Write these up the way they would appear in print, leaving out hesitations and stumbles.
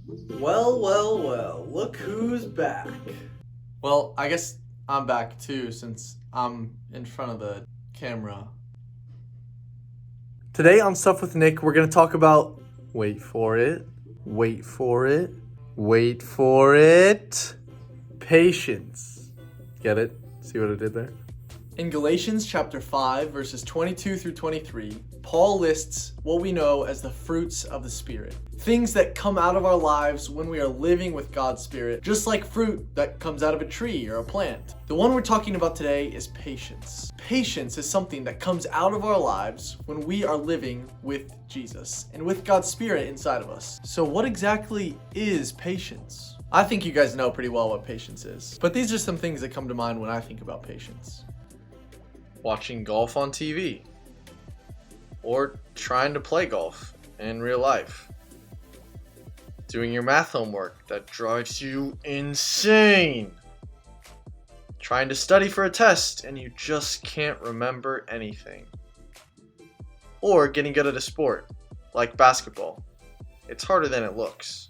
Well, look who's back. Well, I guess I'm back too since I'm in front of the camera. Today on Stuff with Nick, we're going to talk about, wait for it, patience. Get it? See what I did there? In Galatians chapter 5, verses 22 through 23, Paul lists what we know as the fruits of the Spirit. Things that come out of our lives when we are living with God's Spirit, just like fruit that comes out of a tree or a plant. The one we're talking about today is patience. Patience is something that comes out of our lives when we are living with Jesus and with God's Spirit inside of us. So what exactly is patience? I think you guys know pretty well what patience is, but these are some things that come to mind when I think about patience. Watching golf on TV, or trying to play golf in real life, doing your math homework that drives you insane, trying to study for a test and you just can't remember anything, or getting good at a sport like basketball. It's harder than it looks.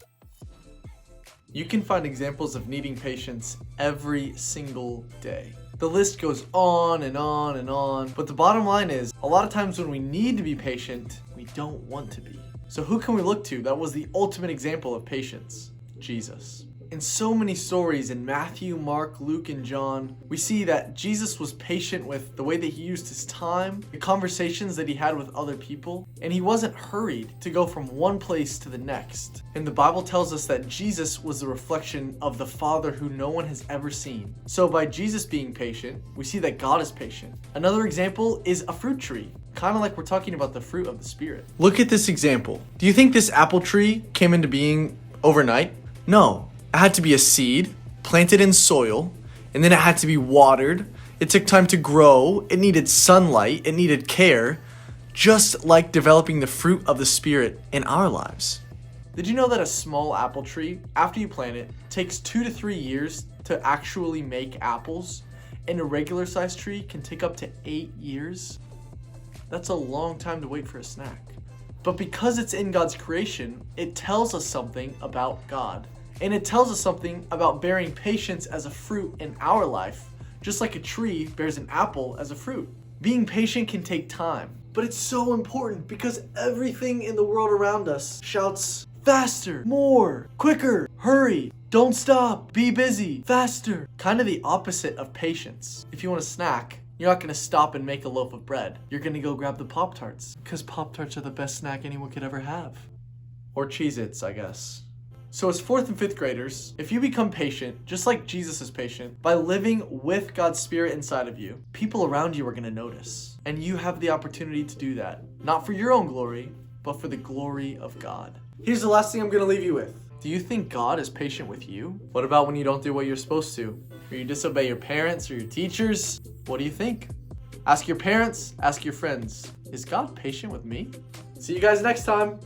You can find examples of needing patience every single day. The list goes on and on and on, but the bottom line is, a lot of times when we need to be patient, we don't want to be. So who can we look to that was the ultimate example of patience? Jesus. In so many stories in Matthew, Mark, Luke, and John, we see that Jesus was patient with the way that he used his time, the conversations that he had with other people, and he wasn't hurried to go from one place to the next. And the Bible tells us that Jesus was the reflection of the Father who no one has ever seen. So by Jesus being patient, we see that God is patient. Another example is a fruit tree. Kind of like we're talking about the fruit of the Spirit. Look at this example. Do you think this apple tree came into being overnight? No. It had to be a seed, planted in soil, and then it had to be watered. It took time to grow. It needed sunlight. It needed care, just like developing the fruit of the Spirit in our lives. Did you know that a small apple tree, after you plant it, takes 2 to 3 years to actually make apples, and a regular sized tree can take up to 8 years? That's a long time to wait for a snack. But because it's in God's creation, it tells us something about God. And it tells us something about bearing patience as a fruit in our life, just like a tree bears an apple as a fruit. Being patient can take time, but it's so important because everything in the world around us shouts, faster, more, quicker, hurry, don't stop, be busy, faster. Kind of the opposite of patience. If you want a snack, you're not going to stop and make a loaf of bread. You're going to go grab the Pop-Tarts, because Pop-Tarts are the best snack anyone could ever have. Or Cheez-Its, I guess. So as 4th and 5th graders, if you become patient, just like Jesus is patient, by living with God's Spirit inside of you, people around you are going to notice. And you have the opportunity to do that. Not for your own glory, but for the glory of God. Here's the last thing I'm going to leave you with. Do you think God is patient with you? What about when you don't do what you're supposed to? Or you disobey your parents or your teachers? What do you think? Ask your parents, ask your friends. Is God patient with me? See you guys next time.